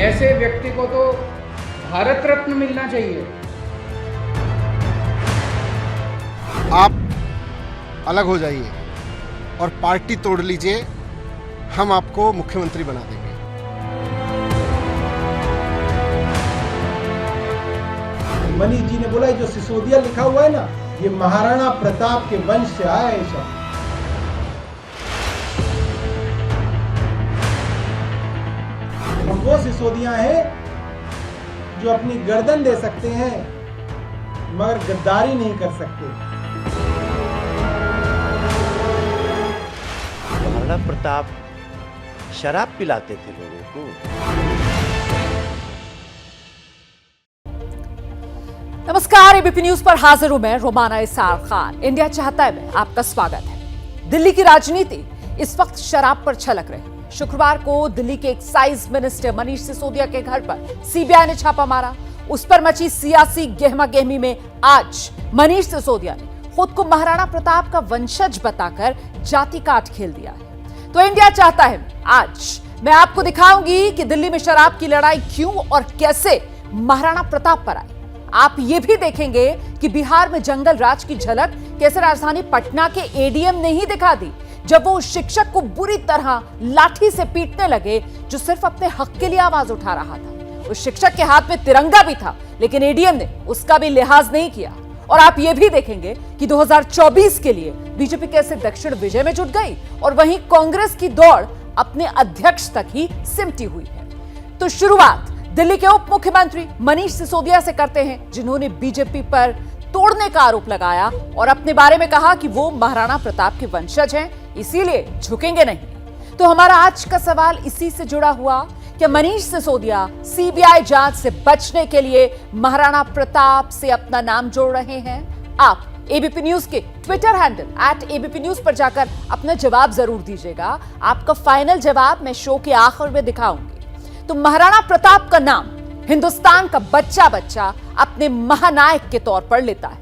ऐसे व्यक्ति को तो भारत रत्न मिलना चाहिए। आप अलग हो जाइए और पार्टी तोड़ लीजिए, हम आपको मुख्यमंत्री बना देंगे। मनीष जी ने बोला जो सिसोदिया लिखा हुआ है ना, ये महाराणा प्रताप के वंश से आया है शब्द। हम वो सिसोदिया हैं जो अपनी गर्दन दे सकते हैं मगर गद्दारी नहीं कर सकते। महाराणा प्रताप शराब पिलाते थे लोगों को। नमस्कार, एबीपी न्यूज पर हाजिर हूं मैं रोमाना इसार खान। इंडिया चाहता है में आपका स्वागत है। दिल्ली की राजनीति इस वक्त शराब पर छलक रही है। शुक्रवार को दिल्ली के एक्साइज मिनिस्टर मनीष सिसोदिया के घर पर सीबीआई ने छापा मारा। उस पर मची सियासी गहमा-गहमी में आज मनीष सिसोदिया ने खुद को महाराणा प्रताप का वंशज बताकर जाति काट खेल दिया है। तो इंडिया चाहता है आज मैं आपको दिखाऊंगी कि दिल्ली में शराब की लड़ाई क्यों और कैसे महाराणा प्रताप पर आई। आप ये भी देखेंगे कि बिहार में जंगल राज की झलक कैसे राजधानी पटना के एडीएम ने ही दिखा दी, जब वो उस शिक्षक को बुरी तरह लाठी से पीटने लगे जो सिर्फ अपने हक के लिए आवाज उठा रहा था। उस शिक्षक के हाथ में तिरंगा भी था, लेकिन एडीएम ने उसका भी लिहाज नहीं किया। और आप ये भी देखेंगे कि 2024 के लिए बीजेपी कैसे दक्षिण विजय में जुट गई और वहीं कांग्रेस की दौड़ अपने अध्यक्ष तक ही सिमटी हुई है। तो शुरुआत दिल्ली के उप मुख्यमंत्री मनीष सिसोदिया से करते हैं, जिन्होंने बीजेपी पर तोड़ने का आरोप लगाया और अपने बारे में कहा कि वो महाराणा प्रताप के वंशज हैं, इसीलिए झुकेंगे नहीं। तो हमारा आज का सवाल इसी से जुड़ा हुआ कि मनीष सिसोदिया सीबीआई जांच से बचने के लिए महाराणा प्रताप से अपना नाम जोड़ रहे हैं। आप एबीपी न्यूज के ट्विटर हैंडल @ABP न्यूज पर जाकर अपना जवाब जरूर दीजिएगा। आपका फाइनल जवाब मैं शो के आखिर में दिखाऊंगी। तो महाराणा प्रताप का नाम हिंदुस्तान का बच्चा बच्चा अपने महानायक के तौर पर लेता है।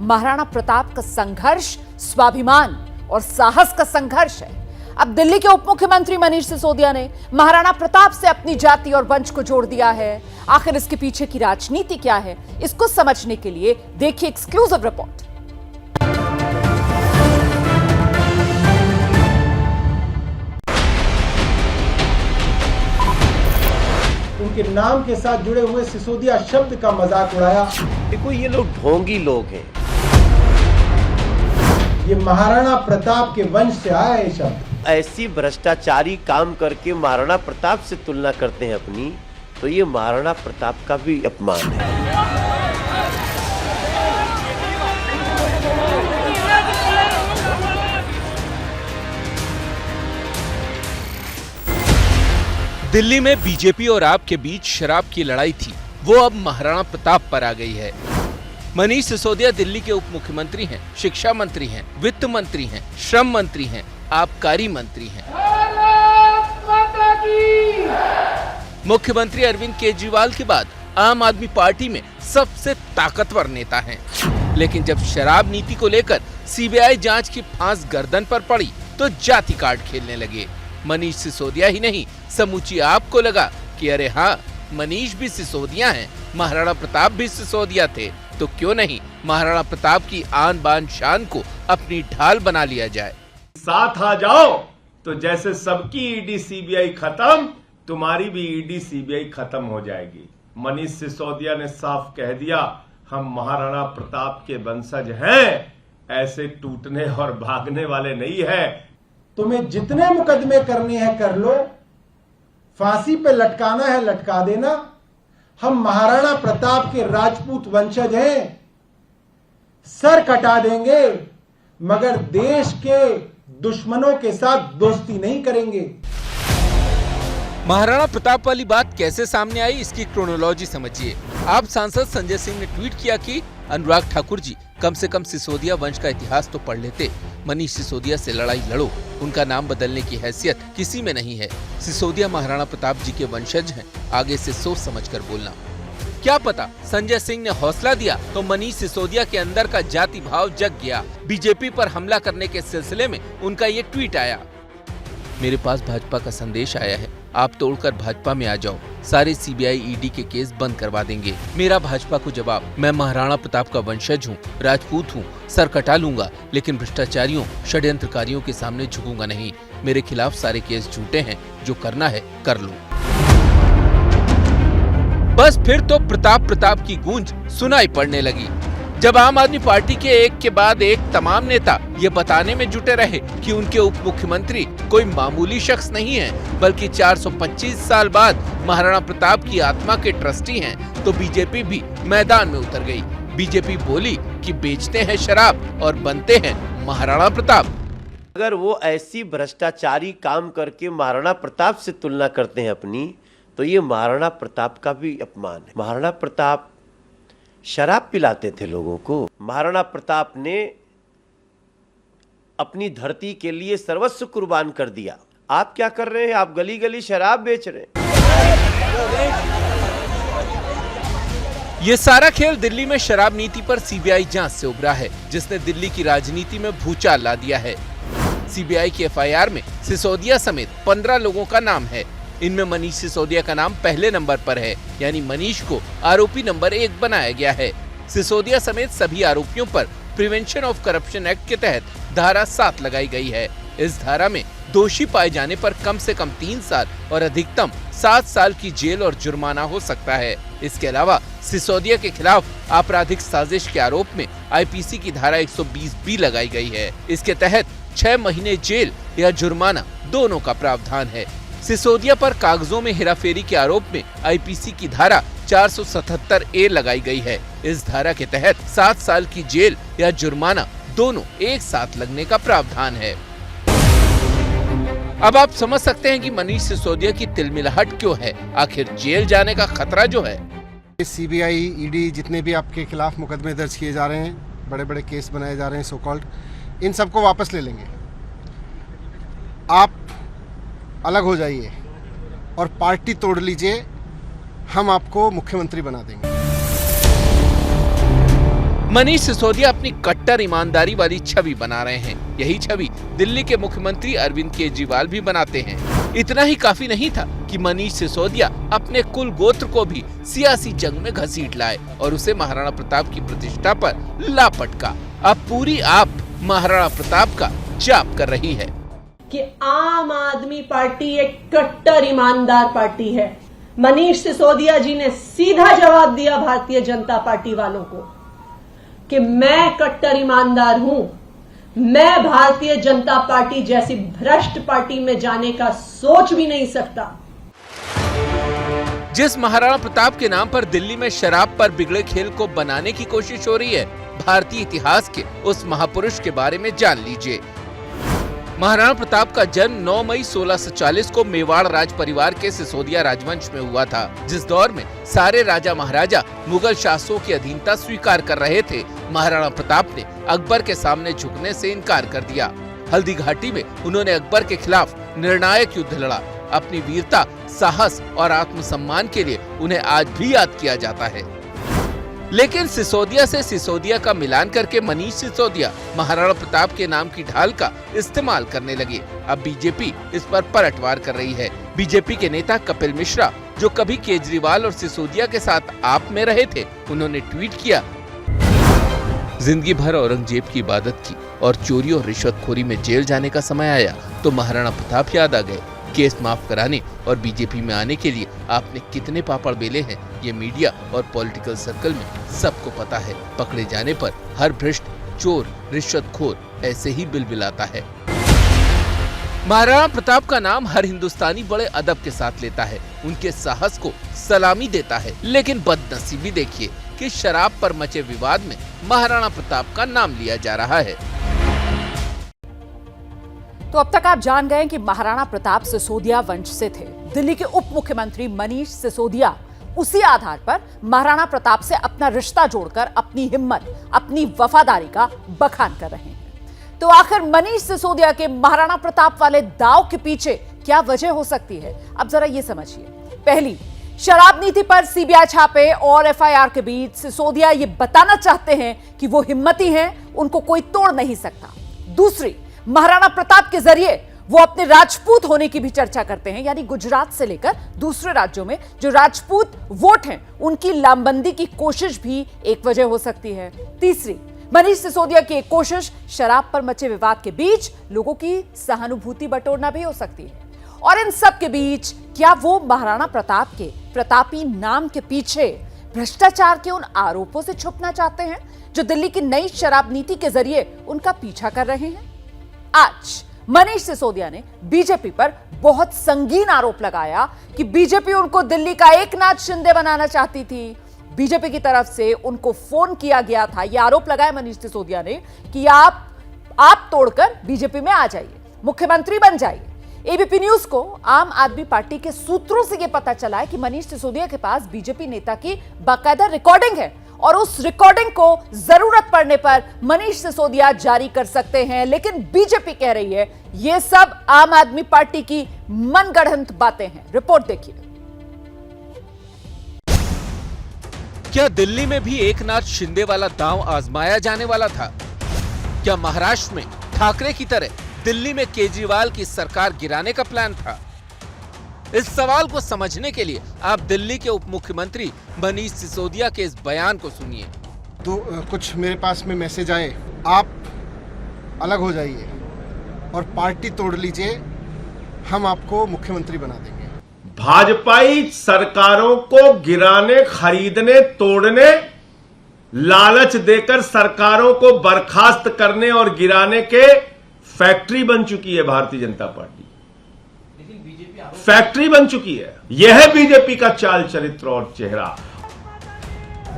महाराणा प्रताप का संघर्ष स्वाभिमान और साहस का संघर्ष है। अब दिल्ली के उप मुख्यमंत्री मनीष सिसोदिया ने महाराणा प्रताप से अपनी जाति और वंश को जोड़ दिया है। आखिर इसके पीछे की राजनीति क्या है, इसको समझने के लिए देखिए एक्सक्लूसिव रिपोर्ट। उनके नाम के साथ जुड़े हुए सिसोदिया शब्द का मजाक उड़ाया। देखो, ये लोग ढोंगी लोग हैं। ये महाराणा प्रताप के वंश से आया है शब्द। ऐसी भ्रष्टाचारी काम करके महाराणा प्रताप से तुलना करते हैं अपनी, तो ये महाराणा प्रताप का भी अपमान है। दिल्ली में बीजेपी और आप के बीच शराब की लड़ाई थी, वो अब महाराणा प्रताप पर आ गई है। मनीष सिसोदिया दिल्ली के उप मुख्यमंत्री हैं, शिक्षा मंत्री हैं, वित्त मंत्री हैं, श्रम मंत्री हैं, आबकारी मंत्री हैं। मुख्यमंत्री अरविंद केजरीवाल के बाद आम आदमी पार्टी में सबसे ताकतवर नेता हैं। लेकिन जब शराब नीति को लेकर सीबीआई जांच की फांस गर्दन पर पड़ी तो जाति कार्ड खेलने लगे। मनीष सिसोदिया ही नहीं, समूची आपको लगा कि अरे हाँ, मनीष भी सिसोदिया हैं, महाराणा प्रताप भी सिसोदिया थे, तो क्यों नहीं महाराणा प्रताप की आन बान शान को अपनी ढाल बना लिया जाए। साथ आ जाओ तो जैसे सबकी ईडी सीबीआई खत्म, तुम्हारी भी ईडी सीबीआई खत्म हो जाएगी। मनीष सिसोदिया ने साफ कह दिया, हम महाराणा प्रताप के वंशज हैं, ऐसे टूटने और भागने वाले नहीं है। तुम्हें जितने मुकदमे करने हैं कर लो, फांसी पे लटकाना है लटका देना। हम महाराणा प्रताप के राजपूत वंशज हैं, सर कटा देंगे मगर देश के दुश्मनों के साथ दोस्ती नहीं करेंगे। महाराणा प्रताप वाली बात कैसे सामने आई, इसकी क्रोनोलॉजी समझिए। आप सांसद संजय सिंह ने ट्वीट किया कि अनुराग ठाकुर जी कम से कम सिसोदिया वंश का इतिहास तो पढ़ लेते। मनीष सिसोदिया से लड़ाई लड़ो, उनका नाम बदलने की हैसियत किसी में नहीं है। सिसोदिया महाराणा प्रताप जी के वंशज हैं, आगे से सोच समझकर बोलना। क्या पता संजय सिंह ने हौसला दिया तो मनीष सिसोदिया के अंदर का जाति भाव जग गया। बीजेपी पर हमला करने के सिलसिले में उनका ये ट्वीट आया, मेरे पास भाजपा का संदेश आया है, आप तोड़कर भाजपा में आ जाओ। सारे सीबीआई ईडी के केस बंद करवा देंगे। मेरा भाजपा को जवाब, मैं महाराणा प्रताप का वंशज हूँ, राजपूत हूँ, सर कटा लूंगा, लेकिन भ्रष्टाचारियों, षड्यंत्रकारियों के सामने झुकूंगा नहीं। मेरे खिलाफ सारे केस झूठे हैं, जो करना है कर लो। बस फिर तो प्रताप की गूंज सुनाई पड़ने लगी, जब आम आदमी पार्टी के एक के बाद एक तमाम नेता ये बताने में जुटे रहे कि उनके उप मुख्यमंत्री कोई मामूली शख्स नहीं है, बल्कि 425 साल बाद महाराणा प्रताप की आत्मा के ट्रस्टी हैं, तो बीजेपी भी मैदान में उतर गई। बीजेपी बोली कि बेचते हैं शराब और बनते हैं महाराणा प्रताप। अगर वो ऐसी भ्रष्टाचारी काम करके महाराणा प्रताप से तुलना करते हैं अपनी, तो ये महाराणा प्रताप का भी अपमान है। महाराणा प्रताप शराब पिलाते थे लोगों को। महाराणा प्रताप ने अपनी धरती के लिए सर्वस्व कुर्बान कर दिया। आप क्या कर रहे हैं? आप गली गली शराब बेच रहे हैं। ये सारा खेल दिल्ली में शराब नीति पर सीबीआई जांच से उभरा है, जिसने दिल्ली की राजनीति में भूचाल ला दिया है। सीबीआई की एफआईआर में सिसोदिया समेत 15 लोगों का नाम है। इनमें मनीष सिसोदिया का नाम पहले नंबर पर है, यानी मनीष को आरोपी नंबर 1 बनाया गया है। सिसोदिया समेत सभी आरोपियों पर प्रिवेंशन ऑफ करप्शन एक्ट के तहत धारा 7 लगाई गई है। इस धारा में दोषी पाए जाने पर कम से कम 3 साल और अधिकतम 7 साल की जेल और जुर्माना हो सकता है। इसके अलावा सिसोदिया के खिलाफ आपराधिक साजिश के आरोप में आईपीसी की धारा 120 भी लगाई गई है। इसके तहत 6 महीने जेल या जुर्माना दोनों का प्रावधान है। सिसोदिया पर कागजों में हेराफेरी के आरोप में आईपीसी की धारा 477A लगाई गई है। इस धारा के तहत 7 साल की जेल या जुर्माना दोनों एक साथ लगने का प्रावधान है। अब आप समझ सकते हैं कि मनीष सिसोदिया की तिलमिलाहट क्यों है। आखिर जेल जाने का खतरा जो है। सीबीआई, ईडी जितने भी आपके खिलाफ मुकदमे दर्ज किए जा रहे हैं, बड़े बड़े केस बनाए जा रहे हैं सो कॉल्ड, इन सबको वापस ले लेंगे। आप अलग हो जाइए और पार्टी तोड़ लीजिए, हम आपको मुख्यमंत्री बना देंगे। मनीष सिसोदिया अपनी कट्टर ईमानदारी वाली छवि बना रहे हैं। यही छवि दिल्ली के मुख्यमंत्री अरविंद केजरीवाल भी बनाते हैं। इतना ही काफी नहीं था कि मनीष सिसोदिया अपने कुल गोत्र को भी सियासी जंग में घसीट लाए और उसे महाराणा प्रताप की प्रतिष्ठा पर लापटका। अब पूरी आप महाराणा प्रताप का जाप कर रही है कि आम आदमी पार्टी एक कट्टर ईमानदार पार्टी है। मनीष सिसोदिया जी ने सीधा जवाब दिया भारतीय जनता पार्टी वालों को कि मैं कट्टर ईमानदार हूं, मैं भारतीय जनता पार्टी जैसी भ्रष्ट पार्टी में जाने का सोच भी नहीं सकता। जिस महाराणा प्रताप के नाम पर दिल्ली में शराब पर बिगड़े खेल को बनाने की कोशिश हो रही है, भारतीय इतिहास के उस महापुरुष के बारे में जान लीजिए। महाराणा प्रताप का जन्म 9 मई 1640 को मेवाड़ राज परिवार के सिसोदिया राजवंश में हुआ था, जिस दौर में सारे राजा महाराजा मुगल शासकों की अधीनता स्वीकार कर रहे थे। महाराणा प्रताप ने अकबर के सामने झुकने से इनकार कर दिया। हल्दी घाटी में उन्होंने अकबर के खिलाफ निर्णायक युद्ध लड़ा। अपनी वीरता, साहस और आत्मसम्मान के लिए उन्हें आज भी याद किया जाता है। लेकिन सिसोदिया से सिसोदिया का मिलान करके मनीष सिसोदिया महाराणा प्रताप के नाम की ढाल का इस्तेमाल करने लगे। अब बीजेपी इस पर पलटवार कर रही है। बीजेपी के नेता कपिल मिश्रा, जो कभी केजरीवाल और सिसोदिया के साथ आप में रहे थे, उन्होंने ट्वीट किया, जिंदगी भर औरंगजेब की इबादत की और चोरी और रिश्वतखोरी में जेल जाने का समय आया तो महाराणा प्रताप याद आ गए। केस माफ कराने और बीजेपी में आने के लिए आपने कितने पापड़ बेले हैं, ये मीडिया और पॉलिटिकल सर्कल में सबको पता है। पकड़े जाने पर हर भ्रष्ट, चोर, रिश्वतखोर ऐसे ही बिलबिलाता है। महाराणा प्रताप का नाम हर हिंदुस्तानी बड़े अदब के साथ लेता है, उनके साहस को सलामी देता है। लेकिन बदनसीबी देखिए कि शराब पर मचे विवाद में महाराणा प्रताप का नाम लिया जा रहा है। तो अब तक आप जान गए कि महाराणा प्रताप सिसोदिया वंश से थे। दिल्ली के उप मुख्यमंत्री मनीष सिसोदिया उसी आधार पर महाराणा प्रताप से अपना रिश्ता जोड़कर अपनी हिम्मत, अपनी वफादारी का बखान कर रहे हैं। तो आखिर मनीष सिसोदिया के महाराणा प्रताप वाले दाव के पीछे क्या वजह हो सकती है? अब जरा ये समझिए। पहली, शराब नीति पर सीबीआई छापे और एफआईआर के बीच सिसोदिया ये बताना चाहते हैं कि वो हिम्मती हैं, उनको कोई तोड़ नहीं सकता। दूसरी, महाराणा प्रताप के जरिए वो अपने राजपूत होने की भी चर्चा करते हैं, यानी गुजरात से लेकर दूसरे राज्यों में जो राजपूत वोट हैं उनकी लामबंदी की कोशिश भी एक वजह हो सकती है। तीसरी, मनीष सिसोदिया की एक कोशिश शराब पर मचे विवाद के बीच लोगों की सहानुभूति बटोरना भी हो सकती है। और इन सब के बीच क्या वो महाराणा प्रताप के प्रतापी नाम के पीछे भ्रष्टाचार के उन आरोपों से छुपना चाहते हैं जो दिल्ली की नई शराब नीति के जरिए उनका पीछा कर रहे हैं? आज मनीष सिसोदिया ने बीजेपी पर बहुत संगीन आरोप लगाया कि बीजेपी उनको दिल्ली का एकनाथ शिंदे बनाना चाहती थी। बीजेपी की तरफ से उनको फोन किया गया था, यह आरोप लगाया मनीष सिसोदिया ने कि आप तोड़कर बीजेपी में आ जाइए, मुख्यमंत्री बन जाइए। एबीपी न्यूज को आम आदमी पार्टी के सूत्रों से यह पता चला है कि मनीष सिसोदिया के पास बीजेपी नेता की बाकायदा रिकॉर्डिंग है और उस रिकॉर्डिंग को जरूरत पड़ने पर मनीष सिसोदिया जारी कर सकते हैं। लेकिन बीजेपी कह रही है यह सब आम आदमी पार्टी की मनगढ़ंत बातें हैं। रिपोर्ट देखिए। क्या दिल्ली में भी एकनाथ शिंदे वाला दांव आजमाया जाने वाला था? क्या महाराष्ट्र में ठाकरे की तरह दिल्ली में केजरीवाल की सरकार गिराने का प्लान था? इस सवाल को समझने के लिए आप दिल्ली के उप मुख्यमंत्री मनीष सिसोदिया के इस बयान को सुनिए। तो कुछ मेरे पास में मैसेज आए, आप अलग हो जाइए और पार्टी तोड़ लीजिए, हम आपको मुख्यमंत्री बना देंगे। भाजपाई सरकारों को गिराने, खरीदने, तोड़ने, लालच देकर सरकारों को बर्खास्त करने और गिराने के फैक्ट्री बन चुकी है भारतीय जनता पार्टी। फैक्ट्री बन चुकी है। यह है बीजेपी का चाल चरित्र और चेहरा।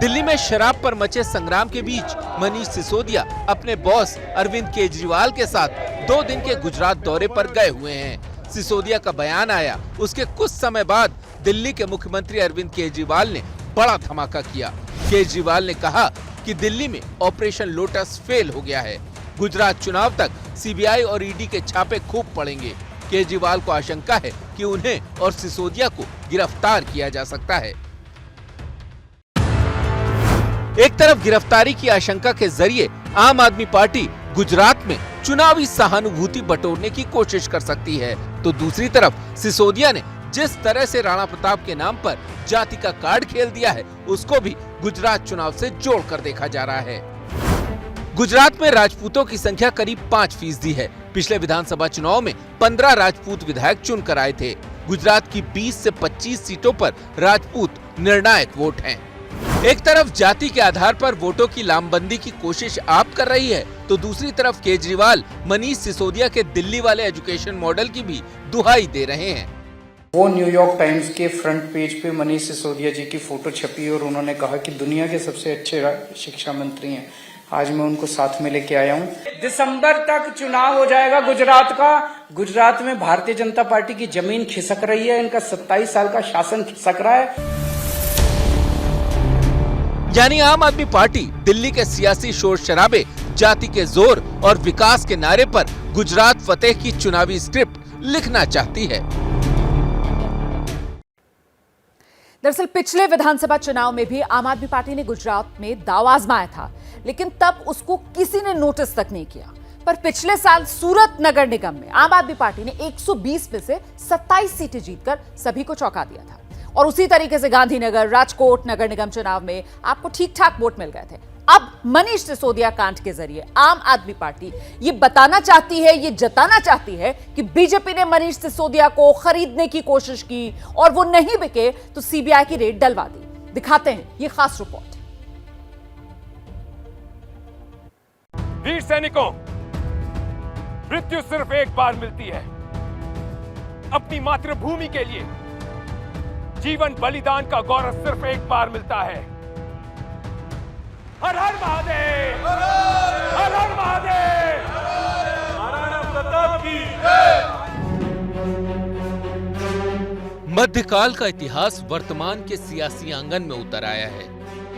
दिल्ली में शराब पर मचे संग्राम के बीच मनीष सिसोदिया अपने बॉस अरविंद केजरीवाल के साथ 2 दिन के गुजरात दौरे पर गए हुए हैं। सिसोदिया का बयान आया उसके कुछ समय बाद दिल्ली के मुख्यमंत्री अरविंद केजरीवाल ने बड़ा धमाका किया। केजरीवाल ने कहा कि दिल्ली में ऑपरेशन लोटस फेल हो गया है। गुजरात चुनाव तक सीबीआई और ईडी के छापे खूब पड़ेंगे। केजरीवाल को आशंका है कि उन्हें और सिसोदिया को गिरफ्तार किया जा सकता है। एक तरफ गिरफ्तारी की आशंका के जरिए आम आदमी पार्टी गुजरात में चुनावी सहानुभूति बटोरने की कोशिश कर सकती है, तो दूसरी तरफ सिसोदिया ने जिस तरह से राणा प्रताप के नाम पर जाति का कार्ड खेल दिया है उसको भी गुजरात चुनाव से जोड़कर देखा जा रहा है। गुजरात में राजपूतों की संख्या करीब 5% है। पिछले विधानसभा चुनाव में 15 राजपूत विधायक चुनकर आए थे। गुजरात की 20 से 25 सीटों पर राजपूत निर्णायक वोट हैं। एक तरफ जाति के आधार पर वोटों की लामबंदी की कोशिश आप कर रही है, तो दूसरी तरफ केजरीवाल मनीष सिसोदिया के दिल्ली वाले एजुकेशन मॉडल की भी दुहाई दे रहे हैं। वो न्यूयॉर्क टाइम्स के फ्रंट पेज पे मनीष सिसोदिया जी की फोटो छपी और उन्होंने कहा कि दुनिया के सबसे अच्छे शिक्षा मंत्री हैं। आज मैं उनको साथ में लेके आया हूँ। दिसंबर तक चुनाव हो जाएगा गुजरात का। गुजरात में भारतीय जनता पार्टी की जमीन खिसक रही है, इनका 27 साल का शासन खिसक रहा है। यानी आम आदमी पार्टी दिल्ली के सियासी शोर शराबे, जाति के जोर और विकास के नारे पर गुजरात फतेह की चुनावी स्क्रिप्ट लिखना चाहती है। दरअसल पिछले विधानसभा चुनाव में भी आम आदमी पार्टी ने गुजरात में दांव आजमाया था, लेकिन तब उसको किसी ने नोटिस तक नहीं किया। पर पिछले साल सूरत नगर निगम में आम आदमी पार्टी ने 120 में से 27 सीटें जीतकर सभी को चौंका दिया था। और उसी तरीके से गांधीनगर, राजकोट नगर निगम चुनाव में आपको ठीक ठाक वोट मिल गए थे। अब मनीष सिसोदिया कांड के जरिए आम आदमी पार्टी ये बताना चाहती है, ये जताना चाहती है कि बीजेपी ने मनीष सिसोदिया को खरीदने की कोशिश की और वो नहीं बिके तो सीबीआई की रेड डलवा दी। दिखाते हैं ये खास रिपोर्ट। वीर सैनिकों, मृत्यु सिर्फ एक बार मिलती है। अपनी मातृभूमि के लिए जीवन बलिदान का गौरव सिर्फ एक बार मिलता है। हर हर महादेव, हर हर महादेव, महाराणा प्रताप की जय। मध्यकाल का इतिहास वर्तमान के सियासी आंगन में उतर आया है।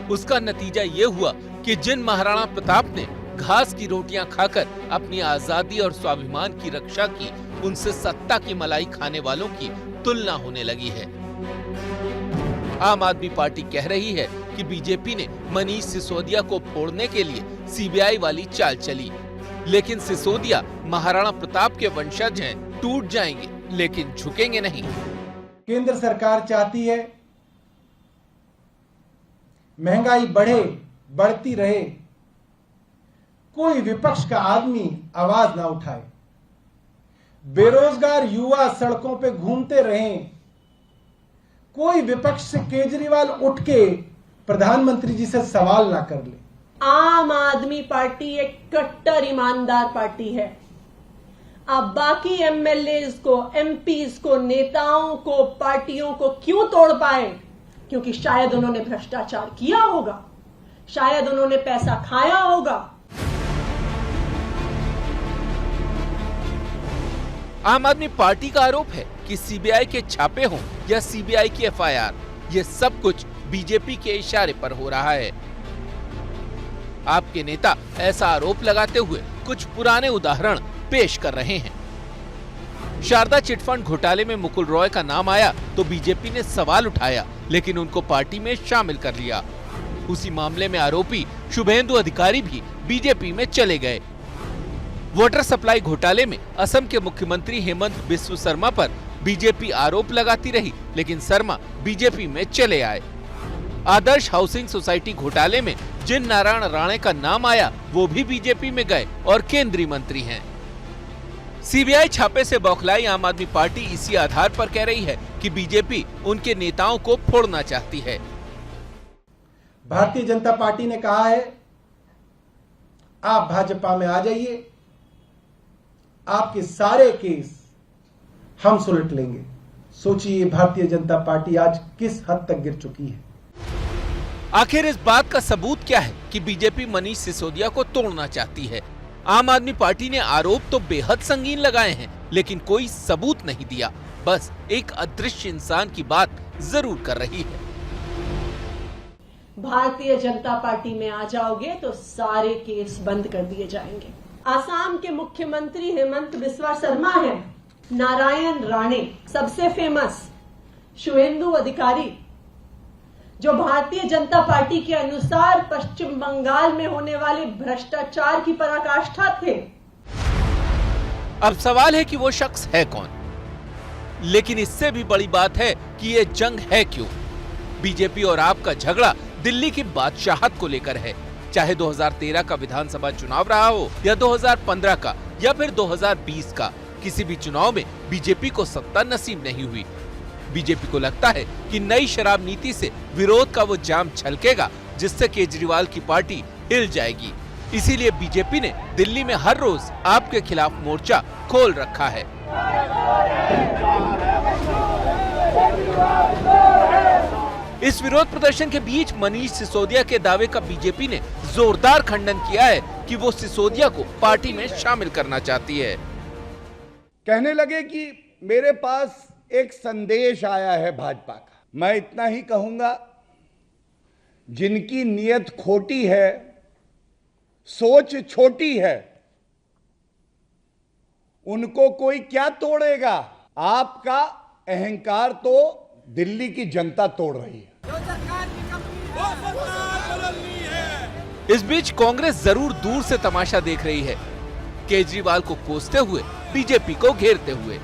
उसका नतीजा ये हुआ कि जिन महाराणा प्रताप ने घास की रोटियां खाकर अपनी आजादी और स्वाभिमान की रक्षा की, उनसे सत्ता की मलाई खाने वालों की तुलना होने लगी है। आम आदमी पार्टी कह रही है कि बीजेपी ने मनीष सिसोदिया को फोड़ने के लिए सीबीआई वाली चाल चली, लेकिन सिसोदिया महाराणा प्रताप के वंशज हैं टूट जाएंगे लेकिन झुकेंगे नहीं। केंद्र सरकार चाहती है महंगाई बढ़े, बढ़ती रहे, कोई विपक्ष का आदमी आवाज ना उठाए, बेरोजगार युवा सड़कों पे घूमते रहें, कोई विपक्ष से केजरीवाल उठ के प्रधानमंत्री जी से सवाल ना कर ले। आम आदमी पार्टी एक कट्टर ईमानदार पार्टी है। आप बाकी एमएलए को, एमपीज को, नेताओं को, पार्टियों को क्यों तोड़ पाए? क्योंकि शायद उन्होंने भ्रष्टाचार किया होगा, शायद उन्होंने पैसा खाया होगा। आम आदमी पार्टी का आरोप है कि सीबीआई के छापे हों या सीबीआई की एफआईआर, ये सब कुछ बीजेपी के इशारे पर हो रहा है। आपके नेता ऐसा आरोप लगाते हुए कुछ पुराने उदाहरण पेश कर रहे हैं। शारदा चिटफंड घोटाले में मुकुल रॉय का नाम आया तो बीजेपी ने सवाल उठाया, लेकिन उनको पार्टी में शामिल कर लिया। उसी मामले में आरोपी शुभेंदु अधिकारी भी बीजेपी में चले गए। वाटर सप्लाई घोटाले में असम के मुख्यमंत्री हेमंत बिस्व शर्मा पर बीजेपी आरोप लगाती रही, लेकिन शर्मा बीजेपी में चले आए। आदर्श हाउसिंग सोसाइटी घोटाले में जिन नारायण राणे का नाम आया वो भी बीजेपी में गए और केंद्रीय मंत्री हैं। सीबीआई छापे से बौखलाई आम आदमी पार्टी इसी आधार पर कह रही है कि बीजेपी उनके नेताओं को फोड़ना चाहती है। भारतीय जनता पार्टी ने कहा है आप भाजपा में आ जाइए, आपके सारे केस हम सुलट लेंगे। सोचिए भारतीय जनता पार्टी आज किस हद तक गिर चुकी है। आखिर इस बात का सबूत क्या है कि बीजेपी मनीष सिसोदिया को तोड़ना चाहती है? आम आदमी पार्टी ने आरोप तो बेहद संगीन लगाए हैं, लेकिन कोई सबूत नहीं दिया। बस एक अदृश्य इंसान की बात जरूर कर रही है। भारतीय जनता पार्टी में आ जाओगे तो सारे केस बंद कर दिए जाएंगे। आसाम के मुख्यमंत्री हेमंत बिस्वा शर्मा हैं, नारायण राणे सबसे फेमस, शुभेंदु अधिकारी जो भारतीय जनता पार्टी के अनुसार पश्चिम बंगाल में होने वाले भ्रष्टाचार की पराकाष्ठा थे। अब सवाल है कि वो शख्स है कौन? लेकिन इससे भी बड़ी बात है कि ये जंग है क्यों? बीजेपी और आप का झगड़ा दिल्ली की बादशाहत को लेकर है। चाहे 2013 का विधानसभा चुनाव रहा हो या 2015 का या फिर 2020 का, किसी भी चुनाव में बीजेपी को सत्ता नसीब नहीं हुई। बीजेपी को लगता है कि नई शराब नीति से विरोध का वो जाम छलकेगा जिससे केजरीवाल की पार्टी हिल जाएगी। इसीलिए बीजेपी ने दिल्ली में हर रोज आपके खिलाफ मोर्चा खोल रखा है। इस विरोध प्रदर्शन के बीच मनीष सिसोदिया के दावे का बीजेपी ने जोरदार खंडन किया है कि वो सिसोदिया को पार्टी में शामिल करना चाहती है। कहने लगे कि मेरे पास एक संदेश आया है भाजपा का। मैं इतना ही कहूंगा, जिनकी नीयत खोटी है, सोच छोटी है, उनको कोई क्या तोड़ेगा? आपका अहंकार तो दिल्ली की जनता तोड़ रही है। इस बीच कांग्रेस जरूर दूर से तमाशा देख रही है, केजरीवाल को कोसते हुए, बीजेपी को घेरते हुए।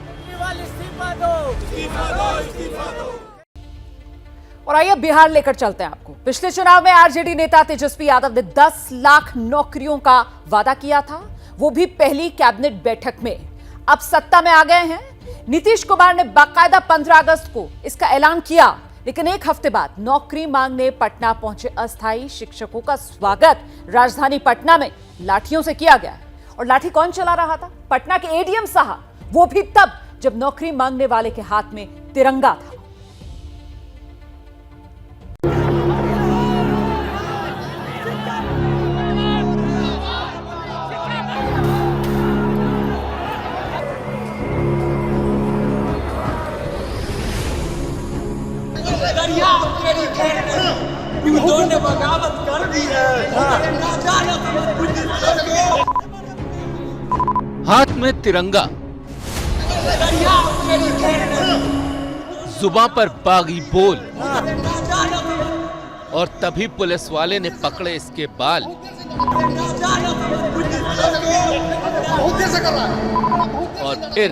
और आइए बिहार लेकर चलते हैं आपको। पिछले चुनाव में आरजेडी नेता तेजस्वी यादव ने 10 लाख नौकरियों का वादा किया था, वो भी पहली कैबिनेट बैठक में। अब सत्ता में आ गए हैं। नीतीश कुमार ने बाकायदा 15 अगस्त को इसका ऐलान किया, लेकिन एक हफ्ते बाद नौकरी मांगने पटना पहुंचे अस्थायी शिक्षकों का स्वागत राजधानी पटना में लाठियों से किया गया। और लाठी कौन चला रहा था? पटना के एडीएम साहब, वो भी तब जब नौकरी मांगने वाले के हाथ में तिरंगा था। ने बगावत कर दी है। हाथ में तिरंगा, जुबां पर बागी बोल, और तभी पुलिस वाले ने पकड़े इसके बाल। और फिर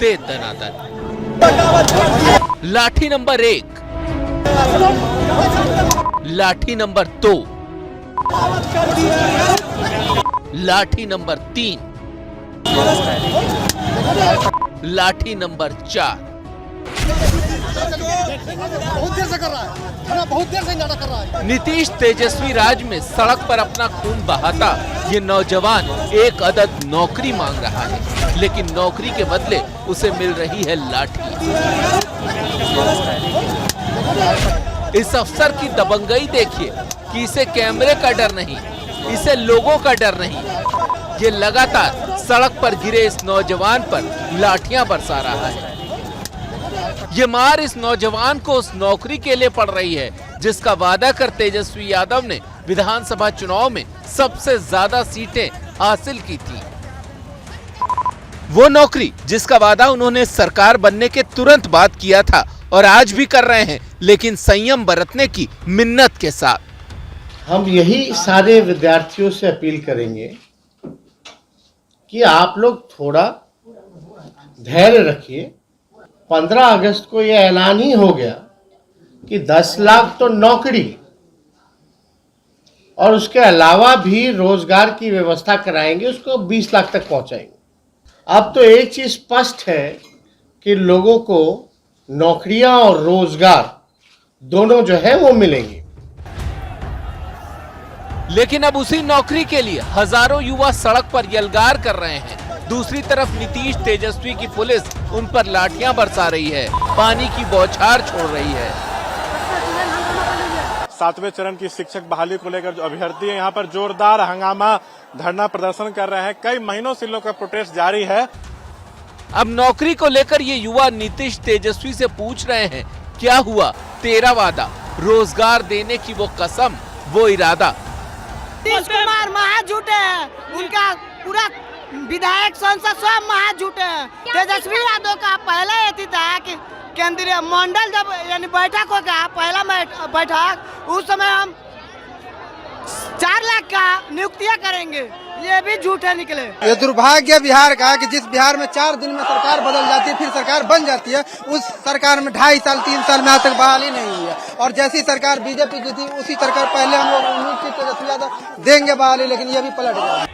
दे दनादन। लाठी नंबर 1, लाठी नंबर 2, लाठी नंबर 3, लाठी नंबर 4। बहुत देर से कर रहा है, बहुत देर से नाटक कर रहा है। नीतीश तेजस्वी राज में सड़क पर अपना खून बहाता ये नौजवान एक अदद नौकरी मांग रहा है, लेकिन नौकरी के बदले उसे मिल रही है लाठी। इस अफसर की दबंगई देखिए कि इसे कैमरे का डर नहीं, इसे लोगों का डर नहीं। ये लगातार सड़क पर गिरे इस नौजवान पर लाठियां बरसा रहा है। ये मार इस नौजवान को उस नौकरी के लिए पड़ रही है जिसका वादा कर तेजस्वी यादव ने विधानसभा चुनाव में सबसे ज्यादा सीटें हासिल की थी। वो नौकरी जिसका वादा उन्होंने सरकार बनने के तुरंत बाद किया था और आज भी कर रहे हैं, लेकिन संयम बरतने की मिन्नत के साथ। हम यही सारे विद्यार्थियों से अपील करेंगे कि आप लोग थोड़ा धैर्य रखिए। 15 अगस्त को यह ऐलान ही हो गया कि 10 लाख तो नौकरी और उसके अलावा भी रोजगार की व्यवस्था कराएंगे, उसको 20 लाख तक पहुंचाएंगे। अब तो एक चीज स्पष्ट है कि लोगों को नौकरियां और रोजगार दोनों जो है वो मिलेंगे। लेकिन अब उसी नौकरी के लिए हजारों युवा सड़क पर यलगार कर रहे हैं। दूसरी तरफ नीतीश तेजस्वी की पुलिस उन पर लाठियां बरसा रही है, पानी की बौछार छोड़ रही है। 7वें चरण की शिक्षक बहाली को लेकर जो अभ्यर्थी है यहाँ पर जोरदार हंगामा धरना प्रदर्शन कर रहे हैं। कई महीनों से लोग का प्रोटेस्ट जारी है। अब नौकरी को लेकर ये युवा नीतीश तेजस्वी से पूछ रहे हैं, क्या हुआ तेरा वादा, रोजगार देने की वो कसम, वो इरादा। नीतीश कुमार महा झूठे हैं, उनका पूरा विधायक संसद सब महा झूठे हैं। तेजस्वी यादव का पहला ये था कि केंद्रीय मंडल जब यानी बैठक होगा, पहला बैठक, उस समय हम 4 लाख का नियुक्तियां करेंगे, ये भी झूठे निकले। ये दुर्भाग्य बिहार का कि जिस बिहार में 4 दिन में सरकार बदल जाती है, फिर सरकार बन जाती है, उस सरकार में 2.5 साल 3 साल में आज तक बहाली नहीं हुई है। और जैसी सरकार बीजेपी की थी उसी सरकार पहले हम लोग उम्मीद की तेजस्वी यादव देंगे बहाली, लेकिन ये भी पलट गया।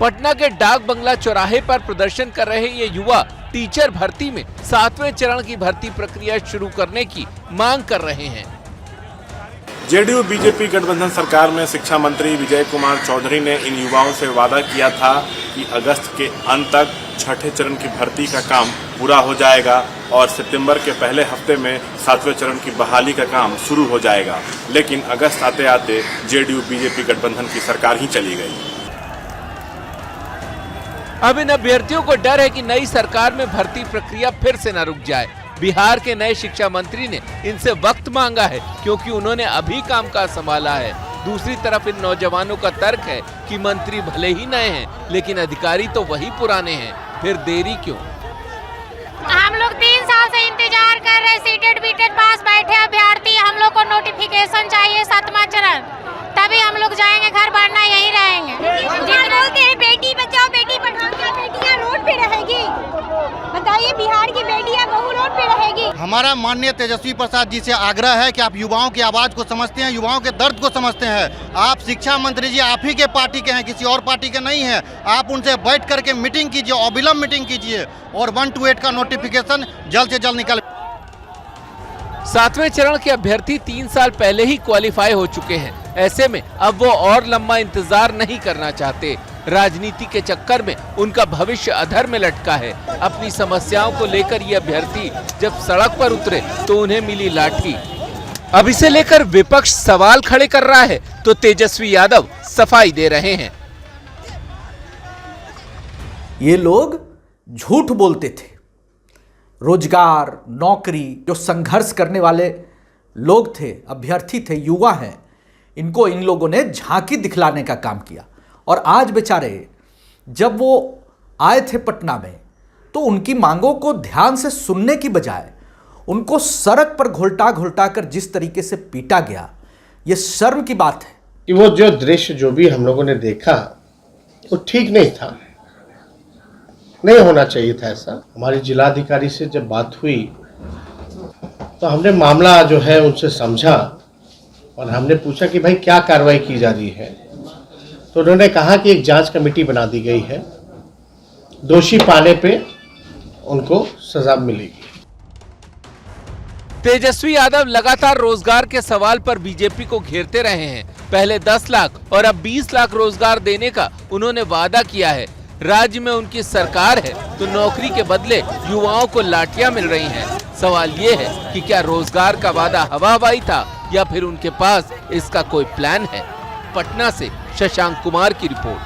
पटना के डाक बंगला चौराहे पर प्रदर्शन कर रहे ये युवा टीचर भर्ती में 7वें चरण की भर्ती प्रक्रिया शुरू करने की मांग कर रहे हैं। जेडीयू बीजेपी गठबंधन सरकार में शिक्षा मंत्री विजय कुमार चौधरी ने इन युवाओं से वादा किया था कि अगस्त के अंत तक 6ठे चरण की भर्ती का काम पूरा हो जाएगा और सितंबर के पहले हफ्ते में 7वें चरण की बहाली का काम शुरू हो जाएगा। लेकिन अगस्त आते आते जेडीयू बीजेपी गठबंधन की सरकार ही चली गई। अब इन अभ्यर्थियों को डर है कि नई सरकार में भर्ती प्रक्रिया फिर से न रुक जाए। बिहार के नए शिक्षा मंत्री ने इनसे वक्त मांगा है क्योंकि उन्होंने अभी कामकाज संभाला है। दूसरी तरफ इन नौजवानों का तर्क है कि मंत्री भले ही नए हैं लेकिन अधिकारी तो वही पुराने हैं, फिर देरी क्यों? हम लोग 3 साल से इंतजार कर रहे, सीटेट बीटेट पास बैठे अभ्यर्थी, हम लोग को नोटिफिकेशन चाहिए 7वां चरण, तभी हम लोग जाएंगे, घर बढ़ना यही रहेंगे। बोलते हैं बेटी बचाओ बेटी पढ़ाओ, क्या बेटियां रोड पे रहेगी? बताइए, बिहार की बेटियां बहू रोड पे रहेगी। हमारा माननीय तेजस्वी प्रसाद जी से आग्रह है कि आप युवाओं की आवाज को समझते हैं, युवाओं के दर्द को समझते हैं। आप शिक्षा मंत्री जी आप ही के पार्टी के हैं, किसी और पार्टी के नहीं हैं। आप उनसे बैठ करके मीटिंग कीजिए, अविलंब मीटिंग कीजिए और 1 to 8 का नोटिफिकेशन जल्द से जल्द निकाले। 7वें चरण के अभ्यर्थी 3 साल पहले ही क्वालिफाई हो चुके हैं। ऐसे में अब वो और लंबा इंतजार नहीं करना चाहते। राजनीति के चक्कर में उनका भविष्य अधर में लटका है। अपनी समस्याओं को लेकर ये अभ्यर्थी जब सड़क पर उतरे तो उन्हें मिली लाठी। अब इसे लेकर विपक्ष सवाल खड़े कर रहा है तो तेजस्वी यादव सफाई दे रहे हैं। ये लोग झूठ बोलते थे। रोजगार, नौकरी, जो संघर्ष करने वाले लोग थे, अभ्यर्थी थे, युवा हैं, इनको इन लोगों ने झांकी दिखलाने का काम किया। और आज बेचारे जब वो आए थे पटना में तो उनकी मांगों को ध्यान से सुनने की बजाय उनको सड़क पर घोलटा घोलटा कर जिस तरीके से पीटा गया, ये शर्म की बात है कि वो जो दृश्य जो भी हम लोगों ने देखा वो ठीक नहीं था। नहीं होना चाहिए था ऐसा। हमारी जिलाधिकारी से जब बात हुई तो हमने मामला जो है उनसे समझा और हमने पूछा कि भाई क्या कार्रवाई की जा रही है, तो उन्होंने कहा कि एक जांच कमेटी बना दी गई है, दोषी पाने पे उनको सजा मिलेगी। तेजस्वी यादव लगातार रोजगार के सवाल पर बीजेपी को घेरते रहे हैं। पहले 10 लाख और अब 20 लाख रोजगार देने का उन्होंने वादा किया है। राज्य में उनकी सरकार है तो नौकरी के बदले युवाओं को लाठियां मिल रही हैं। सवाल ये है कि क्या रोजगार का वादा हवा हवाई था या फिर उनके पास इसका कोई प्लान है। पटना से शशांक कुमार की रिपोर्ट।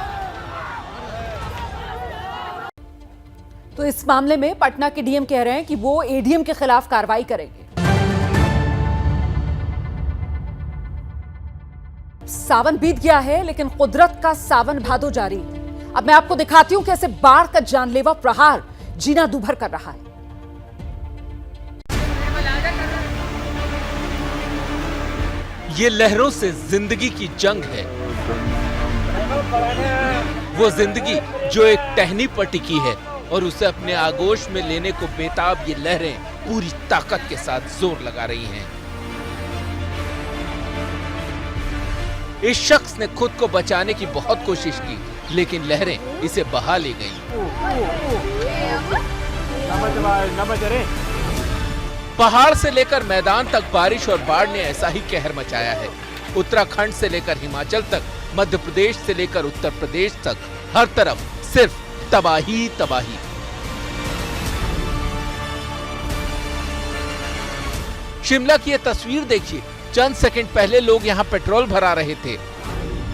तो इस मामले में पटना के डीएम कह रहे हैं कि वो एडीएम के खिलाफ कार्रवाई करेंगे। सावन बीत गया है लेकिन कुदरत का सावन भादो जारी है। अब मैं आपको दिखाती हूं कैसे बाढ़ का जानलेवा प्रहार जीना दूभर कर रहा है। ये लहरों से जिंदगी की जंग है। वो जिंदगी जो एक टहनी पर टिकी है और उसे अपने आगोश में लेने को बेताब ये लहरें पूरी ताकत के साथ जोर लगा रही हैं। इस शख्स ने खुद को बचाने की बहुत कोशिश की लेकिन लहरें इसे बहा ले गईं। पहाड़ से लेकर मैदान तक बारिश और बाढ़ ने ऐसा ही कहर मचाया है। उत्तराखंड से लेकर हिमाचल तक, मध्य प्रदेश से लेकर उत्तर प्रदेश तक, हर तरफ सिर्फ तबाही तबाही। शिमला की ये तस्वीर देखिए। चंद सेकंड पहले लोग यहाँ पेट्रोल भरा रहे थे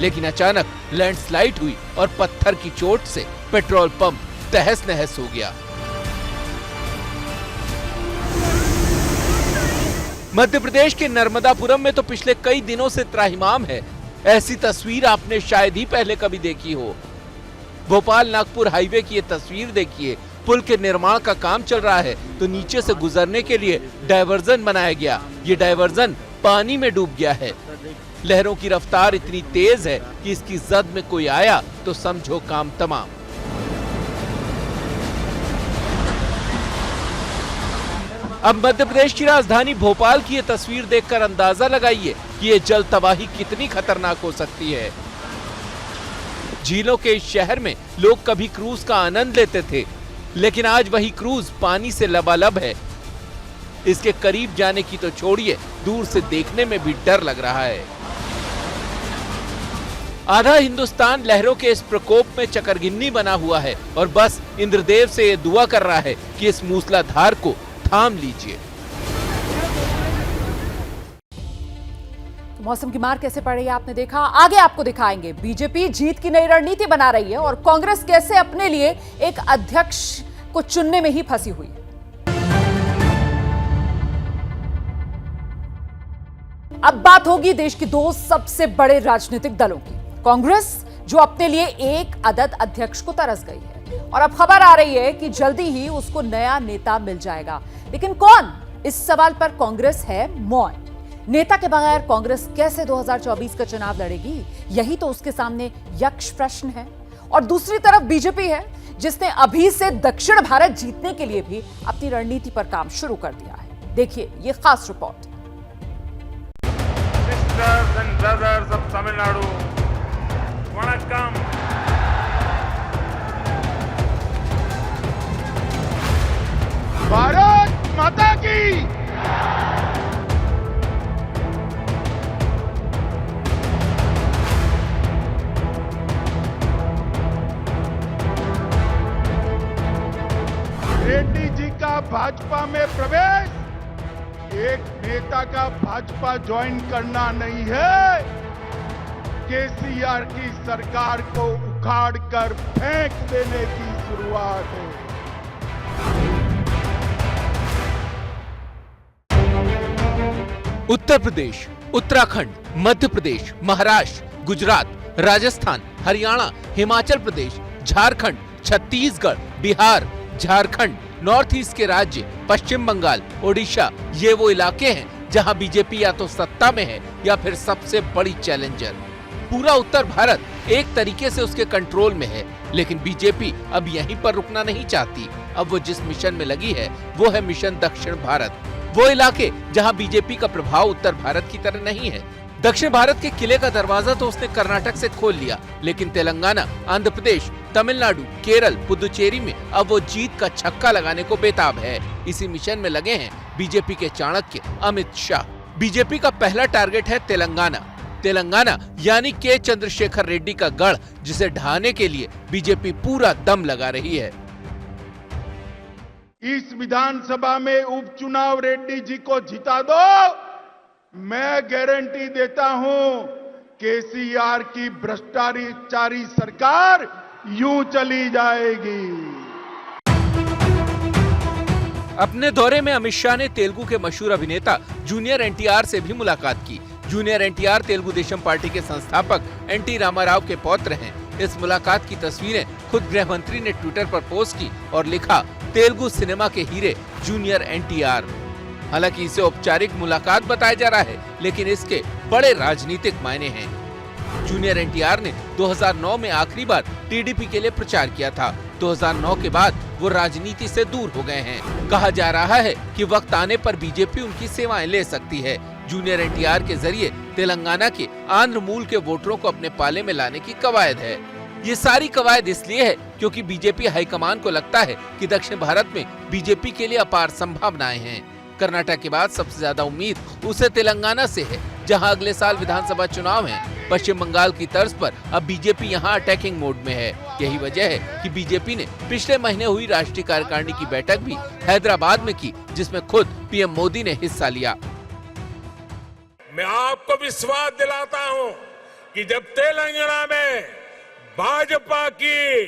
लेकिन अचानक लैंडस्लाइड हुई और पत्थर की चोट से पेट्रोल पंप तहस नहस हो गया। मध्य प्रदेश के नर्मदापुरम में तो पिछले कई दिनों से त्राहिमाम है। ऐसी तस्वीर आपने शायद ही पहले कभी देखी हो। भोपाल नागपुर हाईवे की ये तस्वीर देखिए। पुल के निर्माण का काम चल रहा है तो नीचे से गुजरने के लिए डायवर्जन बनाया गया। ये डायवर्जन पानी में डूब गया है। लहरों की रफ्तार इतनी तेज है कि इसकी जद में कोई आया तो समझो काम तमाम। अब मध्य प्रदेश की राजधानी भोपाल की ये तस्वीर देखकर अंदाजा लगाइए कि ये जल तबाही कितनी खतरनाक हो सकती है। झीलों के इस शहर में लोग कभी क्रूज का आनंद लेते थे लेकिन आज वही क्रूज पानी से लबालब है। इसके करीब जाने की तो छोड़िए, दूर से देखने में भी डर लग रहा है। आधा हिंदुस्तान लहरों के इस प्रकोप में चकरगिन्नी बना हुआ है और बस इंद्रदेव से ये दुआ कर रहा है कि इस मूसलाधार को थाम लीजिए। तो मौसम की मार कैसे पड़ रही है आपने देखा। आगे आपको दिखाएंगे बीजेपी जीत की नई रणनीति बना रही है और कांग्रेस कैसे अपने लिए एक अध्यक्ष को चुनने में ही फंसी हुई है। अब बात होगी देश की दो सबसे बड़े राजनीतिक दलों की। कांग्रेस जो अपने लिए एक अदद अध्यक्ष को तरस गई है और अब खबर आ रही है कि जल्दी ही उसको नया नेता मिल जाएगा। लेकिन कौन? इस सवाल पर कांग्रेस है मौन। नेता के बगैर कांग्रेस कैसे 2024 का चुनाव लड़ेगी, यही तो उसके सामने यक्ष प्रश्न है। और दूसरी तरफ बीजेपी है जिसने अभी से दक्षिण भारत जीतने के लिए भी अपनी रणनीति पर काम शुरू कर दिया है। देखिए ये खास report. Sisters and brothers of Tamil Nadu, Vanakkam. Bharat माता की। रेड्डी जी का भाजपा में प्रवेश एक नेता का भाजपा ज्वाइन करना नहीं है, केसीआर की सरकार को उखाड़ कर फेंक देने की शुरुआत है। उत्तर प्रदेश, उत्तराखंड, मध्य प्रदेश, महाराष्ट्र, गुजरात, राजस्थान, हरियाणा, हिमाचल प्रदेश, झारखंड, छत्तीसगढ़, बिहार, झारखंड, नॉर्थ ईस्ट के राज्य, पश्चिम बंगाल, ओडिशा, ये वो इलाके हैं जहां बीजेपी या तो सत्ता में है या फिर सबसे बड़ी चैलेंजर। पूरा उत्तर भारत एक तरीके से उसके कंट्रोल में है। लेकिन बीजेपी अब यहीं पर रुकना नहीं चाहती। अब वो जिस मिशन में लगी है वो है मिशन दक्षिण भारत। वो इलाके जहां बीजेपी का प्रभाव उत्तर भारत की तरह नहीं है। दक्षिण भारत के किले का दरवाजा तो उसने कर्नाटक से खोल लिया, लेकिन तेलंगाना, आंध्र प्रदेश, तमिलनाडु, केरल, पुदुचेरी में अब वो जीत का छक्का लगाने को बेताब है। इसी मिशन में लगे हैं बीजेपी के चाणक्य अमित शाह। बीजेपी का पहला टारगेट है तेलंगाना। तेलंगाना यानी के चंद्रशेखर रेड्डी का गढ़, जिसे ढहाने के लिए बीजेपी पूरा दम लगा रही है। इस विधानसभा में उपचुनाव रेड्डी जी को जिता दो, मैं गारंटी देता हूं केसीआर की भ्रष्टाचारी सरकार यूं चली जाएगी। अपने दौरे में अमित शाह ने तेलुगु के मशहूर अभिनेता जूनियर एनटीआर से भी मुलाकात की। जूनियर एनटीआर तेलुगु देशम पार्टी के संस्थापक एनटी रामाराव के पौत्र हैं। इस मुलाकात की तस्वीरें खुद गृह मंत्री ने ट्विटर पर पोस्ट की और लिखा, तेलुगु सिनेमा के हीरे जूनियर एनटीआर। हालांकि इसे औपचारिक मुलाकात बताया जा रहा है, लेकिन इसके बड़े राजनीतिक मायने हैं। जूनियर एनटीआर ने 2009 में आखिरी बार टीडीपी के लिए प्रचार किया था। 2009 के बाद वो राजनीति से दूर हो गए हैं। कहा जा रहा है कि वक्त आने पर बीजेपी उनकी सेवाएं ले सकती है। जूनियर एनटीआर के जरिए तेलंगाना के आंध्र मूल के वोटरों को अपने पाले में लाने की कवायद है। ये सारी कवायद इसलिए है क्योंकि बीजेपी हाईकमान को लगता है कि दक्षिण भारत में बीजेपी के लिए अपार संभावनाएं हैं। कर्नाटक के बाद सबसे ज्यादा उम्मीद उसे तेलंगाना से है, जहां अगले साल विधानसभा चुनाव हैं। पश्चिम बंगाल की तर्ज पर अब बीजेपी यहां अटैकिंग मोड में है। यही वजह है कि बीजेपी ने पिछले महीने हुई राष्ट्रीय कार्यकारिणी की बैठक भी हैदराबाद में की, जिसमें खुद पीएम मोदी ने हिस्सा लिया। मैं आपको विश्वास दिलाता हूं कि जब तेलंगाना में भाजपा की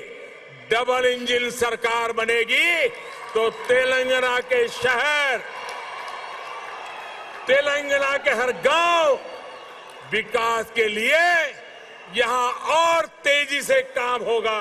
डबल इंजन सरकार बनेगी तो तेलंगाना के शहर, तेलंगाना के हर गांव विकास के लिए यहां और तेजी से काम होगा।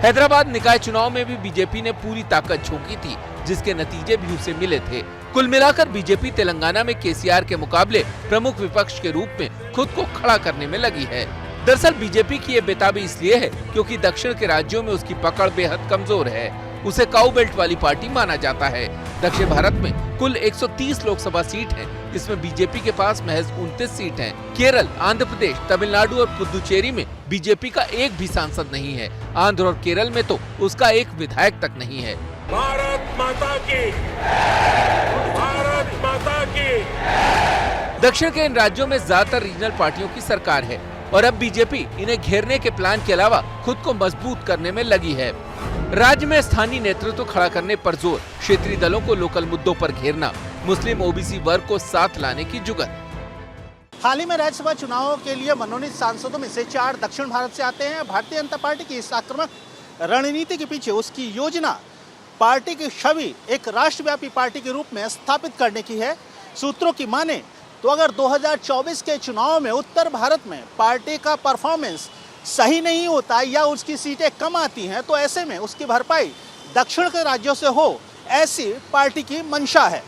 हैदराबाद निकाय चुनाव में भी बीजेपी ने पूरी ताकत झोंकी थी, जिसके नतीजे भी उसे मिले थे। कुल मिलाकर बीजेपी तेलंगाना में केसीआर के मुकाबले प्रमुख विपक्ष के रूप में खुद को खड़ा करने में लगी है। दरअसल बीजेपी की ये बेताबी इसलिए है क्योंकि दक्षिण के राज्यों में उसकी पकड़ बेहद कमजोर है। उसे काऊ बेल्ट वाली पार्टी माना जाता है। दक्षिण भारत में कुल 130 लोकसभा सीट हैं, जिसमें बीजेपी के पास महज 29 सीट हैं। केरल, आंध्र प्रदेश, तमिलनाडु और पुदुचेरी में बीजेपी का एक भी सांसद नहीं है। आंध्र और केरल में तो उसका एक विधायक तक नहीं है। भारत माता की, भारत माता की। दक्षिण के इन राज्यों में ज्यादातर रीजनल पार्टियों की सरकार है और अब बीजेपी इन्हें घेरने के प्लान के अलावा खुद को मजबूत करने में लगी है। राज्य में स्थानीय नेतृत्व खड़ा करने पर जोर, क्षेत्रीय दलों को लोकल मुद्दों पर घेरना, मुस्लिम ओबीसी वर्ग को साथ लाने की जुगत। हाल ही में राज्यसभा चुनावों के लिए मनोनीत सांसदों में से 4 दक्षिण भारत से आते हैं। भारतीय जनता पार्टी की इस आक्रामक रणनीति के पीछे उसकी योजना पार्टी की छवि एक राष्ट्रव्यापी पार्टी के रूप में स्थापित करने की है। सूत्रों की माने तो अगर 2024 के चुनाव में उत्तर भारत में पार्टी का परफॉर्मेंस सही नहीं होता या उसकी सीटें कम आती हैं, तो ऐसे में उसकी भरपाई दक्षिण के राज्यों से हो, ऐसी पार्टी की मंशा है।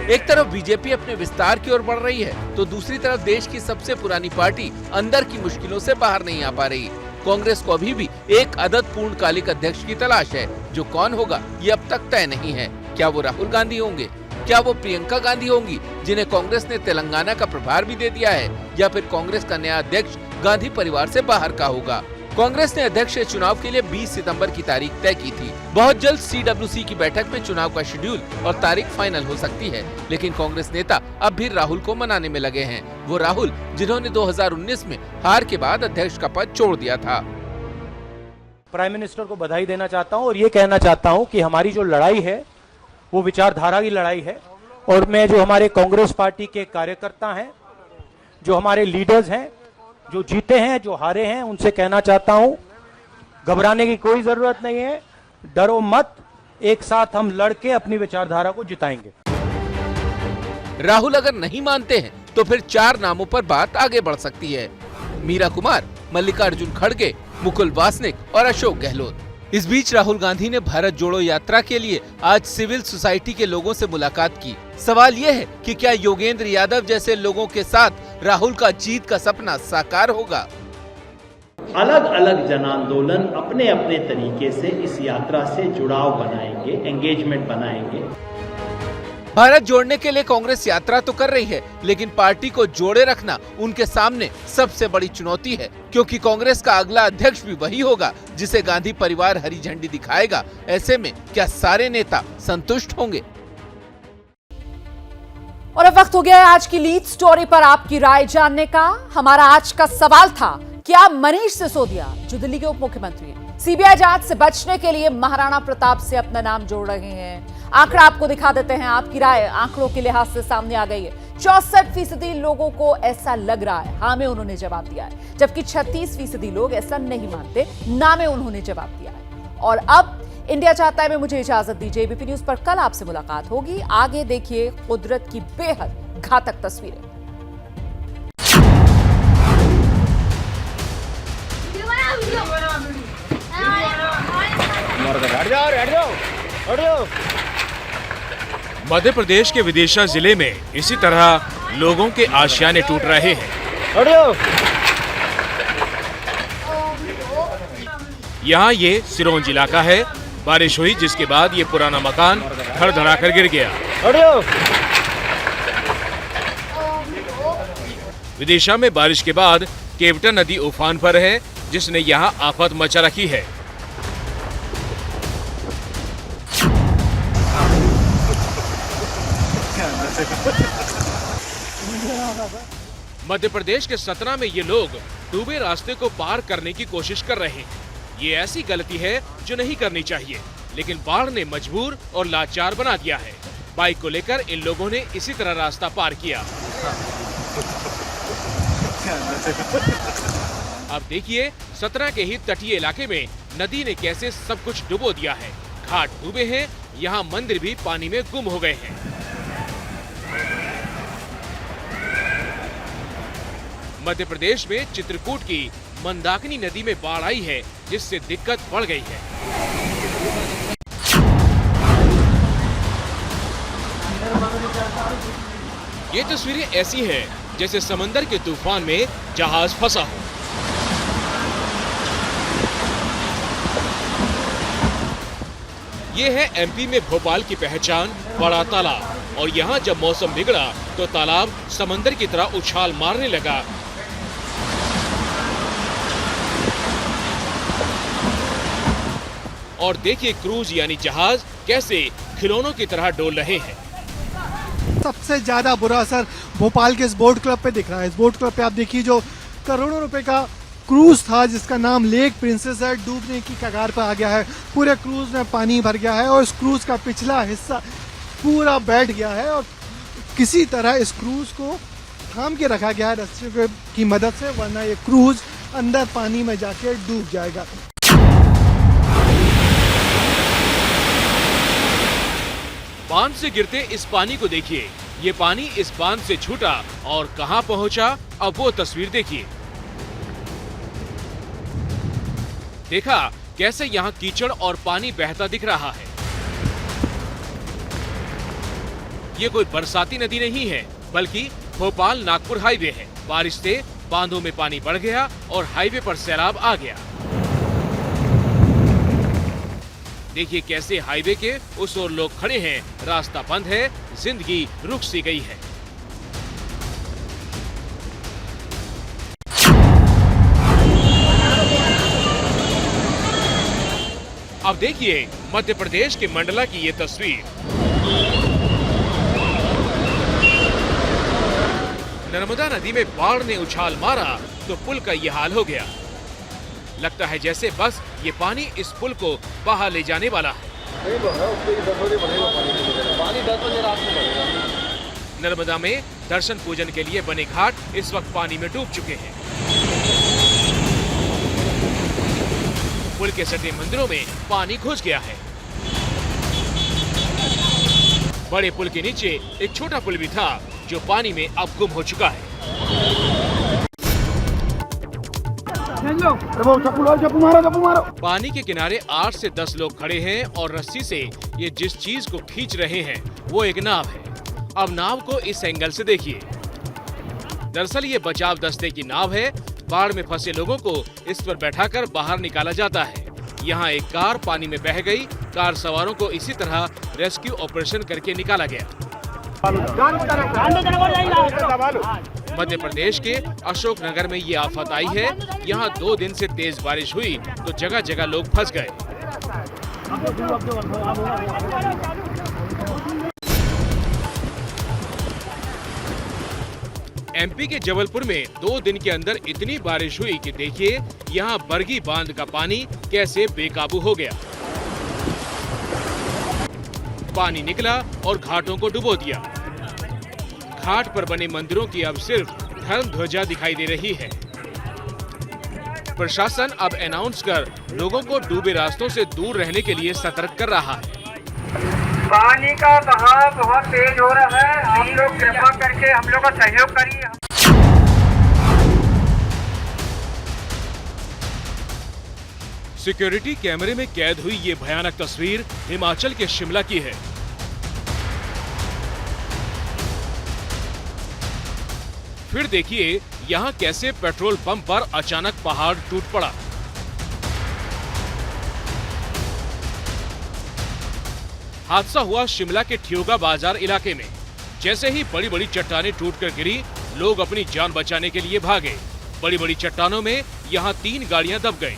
एक तरफ बीजेपी अपने विस्तार की ओर बढ़ रही है, तो दूसरी तरफ देश की सबसे पुरानी पार्टी अंदर की मुश्किलों से बाहर नहीं आ पा रही। कांग्रेस को अभी भी एक अदद पूर्णकालिक अध्यक्ष की तलाश है। जो कौन होगा ये अब तक तय नहीं है। क्या वो राहुल गांधी होंगे? क्या वो प्रियंका गांधी होंगी, जिन्हें कांग्रेस ने तेलंगाना का प्रभार भी दे दिया है? या फिर कांग्रेस का नया अध्यक्ष गांधी परिवार से बाहर का होगा? कांग्रेस ने अध्यक्ष चुनाव के लिए 20 सितंबर की तारीख तय की थी। बहुत जल्द सीडब्ल्यूसी की बैठक में चुनाव का शेड्यूल और तारीख फाइनल हो सकती है, लेकिन कांग्रेस नेता अब भी राहुल को मनाने में लगे हैं। वो राहुल जिन्होंने 2019 में हार के बाद अध्यक्ष का पद छोड़ दिया था। प्राइम मिनिस्टर को बधाई देना चाहता हूं और ये कहना चाहता हूं कि हमारी जो लड़ाई है वो विचारधारा की लड़ाई है, और मैं जो हमारे कांग्रेस पार्टी के कार्यकर्ता हैं, जो हमारे लीडर्स हैं, जो जीते हैं, जो हारे हैं, उनसे कहना चाहता हूं घबराने की कोई जरूरत नहीं है, डरो मत, एक साथ हम लड़के अपनी विचारधारा को जिताएंगे। राहुल अगर नहीं मानते हैं तो फिर 4 नामों पर बात आगे बढ़ सकती है। मीरा कुमार, मल्लिकार्जुन खड़गे, मुकुल वासनिक और अशोक गहलोत। इस बीच राहुल गांधी ने भारत जोड़ो यात्रा के लिए आज सिविल सोसाइटी के लोगों से मुलाकात की। सवाल ये है कि क्या योगेंद्र यादव जैसे लोगों के साथ राहुल का जीत का सपना साकार होगा। अलग अलग जन आंदोलन अपने अपने तरीके से इस यात्रा से जुड़ाव बनाएंगे, एंगेजमेंट बनाएंगे। भारत जोड़ने के लिए कांग्रेस यात्रा तो कर रही है, लेकिन पार्टी को जोड़े रखना उनके सामने सबसे बड़ी चुनौती है, क्योंकि कांग्रेस का अगला अध्यक्ष भी वही होगा जिसे गांधी परिवार हरी झंडी दिखाएगा। ऐसे में क्या सारे नेता संतुष्ट होंगे? और अब वक्त हो गया है आज की लीड स्टोरी पर आपकी राय जानने का। हमारा आज का सवाल था, क्या मनीष सिसोदिया जो दिल्ली के उप मुख्यमंत्री हैं, सीबीआई जांच से बचने के लिए महाराणा प्रताप से अपना नाम जोड़ रहे हैं? आंकड़ा आपको दिखा देते हैं, आपकी राय आंकड़ों के लिहाज से सामने आ गई है। 64% लोगों को ऐसा लग रहा है, हाँ में उन्होंने जवाब दिया है, जबकि 36% लोग ऐसा नहीं मानते, ना में उन्होंने जवाब दिया है। और अब इंडिया चाहता है में मुझे इजाजत दीजिए। एबीपी न्यूज पर कल आपसे मुलाकात होगी। आगे देखिए कुदरत की बेहद घातक तस्वीरें। मध्य प्रदेश के विदिशा जिले में इसी तरह लोगों के आशियाने टूट रहे हैं। यहाँ ये सिरोंज इलाका है। बारिश हुई जिसके बाद ये पुराना मकान धड़धड़ाकर गिर गया। विदिशा में बारिश के बाद केवटा नदी उफान पर है, जिसने यहाँ आफत मचा रखी है। मध्य प्रदेश के सतना में ये लोग डूबे रास्ते को पार करने की कोशिश कर रहे हैं। ये ऐसी गलती है जो नहीं करनी चाहिए, लेकिन बाढ़ ने मजबूर और लाचार बना दिया है। बाइक को लेकर इन लोगों ने इसी तरह रास्ता पार किया। अब देखिए सतना के ही तटीय इलाके में नदी ने कैसे सब कुछ डुबो दिया है। घाट डूबे हैं, यहाँ मंदिर भी पानी में गुम हो गए हैं। मध्य प्रदेश में चित्रकूट की मंदाकिनी नदी में बाढ़ आई है, जिससे दिक्कत बढ़ गई है। ये तस्वीरें ऐसी हैं जैसे समंदर के तूफान में जहाज फंसा हो। ये है एमपी में भोपाल की पहचान बड़ा तालाब, और यहाँ जब मौसम बिगड़ा तो तालाब समंदर की तरह उछाल मारने लगा। और देखिए क्रूज यानी जहाज कैसे खिलौनों की तरह डोल रहे हैं। सबसे ज्यादा बुरा असर भोपाल के इस बोट क्लब पे दिख रहा है। इस बोट क्लब पे आप देखिए जो करोड़ों रुपए का क्रूज था जिसका नाम लेक प्रिंसेस है, डूबने की कगार पर आ गया है। पूरे क्रूज में पानी भर गया है और इस क्रूज का पिछला हिस्सा पूरा बैठ गया है और किसी तरह इस क्रूज को थाम के रखा गया है रस्सी की मदद से, वरना ये क्रूज अंदर पानी में जाके डूब जाएगा। बांध से गिरते इस पानी को देखिए। ये पानी इस बांध से छूटा और कहां पहुंचा, अब वो तस्वीर देखिए। देखा कैसे यहाँ कीचड़ और पानी बहता दिख रहा है। ये कोई बरसाती नदी नहीं है, बल्कि भोपाल नागपुर हाईवे है। बारिश से बांधों में पानी बढ़ गया और हाईवे पर सैलाब आ गया। देखिए कैसे हाईवे के उस ओर लोग खड़े हैं, रास्ता बंद है, जिंदगी रुक सी गई है। अब देखिए मध्य प्रदेश के मंडला की ये तस्वीर। नर्मदा नदी में बाढ़ ने उछाल मारा तो पुल का ये हाल हो गया। लगता है जैसे बस ये पानी इस पुल को बहा ले जाने वाला है। नर्मदा में दर्शन पूजन के लिए बने घाट इस वक्त पानी में डूब चुके हैं। पुल के सटे मंदिरों में पानी घुस गया है। बड़े पुल के नीचे एक छोटा पुल भी था जो पानी में अब गुम हो चुका है। पानी के किनारे 8 से 10 लोग खड़े हैं और रस्सी से ये जिस चीज को खींच रहे हैं वो एक नाव है। अब नाव को इस एंगल से देखिए। दरअसल ये बचाव दस्ते की नाव है। बाढ़ में फंसे लोगों को इस पर बैठाकर बाहर निकाला जाता है। यहाँ एक कार पानी में बह गई। कार सवारों को इसी तरह रेस्क्यू ऑपरेशन करके निकाला गया। मध्य प्रदेश के अशोकनगर में ये आफत आई है। यहाँ 2 दिन से तेज बारिश हुई तो जगह जगह लोग फंस गए। एमपी के जबलपुर में 2 दिन के अंदर इतनी बारिश हुई कि देखिए यहाँ बरगी बांध का पानी कैसे बेकाबू हो गया। पानी निकला और घाटों को डुबो दिया। घाट पर बने मंदिरों की अब सिर्फ धर्म ध्वजा दिखाई दे रही है। प्रशासन अब अनाउंस कर लोगों को डूबे रास्तों से दूर रहने के लिए सतर्क कर रहा है। पानी का बहाव बहुत तेज हो रहा है, आप लोग कृपा करके हम लोग का सहयोग करिए। सिक्योरिटी कैमरे में कैद हुई ये भयानक तस्वीर हिमाचल के शिमला की है। फिर देखिए यहाँ कैसे पेट्रोल पंप पर अचानक पहाड़ टूट पड़ा। हादसा हुआ शिमला के ठियोगा बाजार इलाके में। जैसे ही बड़ी बड़ी चट्टानें टूटकर गिरी, लोग अपनी जान बचाने के लिए भागे। बड़ी बड़ी चट्टानों में यहाँ 3 गाड़ियां दब गईं।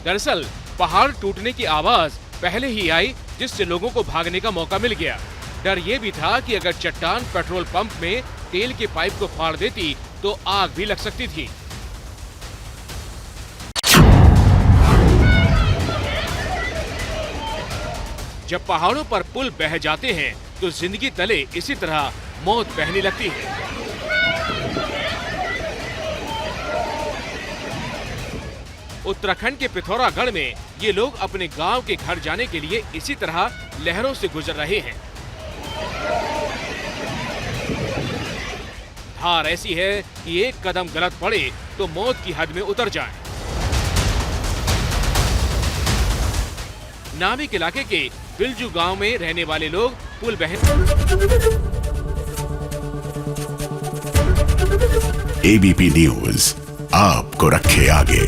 दरअसल पहाड़ टूटने की आवाज पहले ही आई, जिससे लोगों को भागने का मौका मिल गया। डर ये भी था कि अगर चट्टान पेट्रोल पंप में तेल के पाइप को फाड़ देती तो आग भी लग सकती थी। जब पहाड़ों पर पुल बह जाते हैं तो जिंदगी तले इसी तरह मौत बहने लगती है। उत्तराखंड के पिथौरागढ़ में ये लोग अपने गांव के घर जाने के लिए इसी तरह लहरों से गुजर रहे हैं। धार ऐसी है कि एक कदम गलत पड़े तो मौत की हद में उतर जाए। नामिक इलाके के बिलजू गांव में रहने वाले लोग पुल एबीपी न्यूज आपको रखे आगे।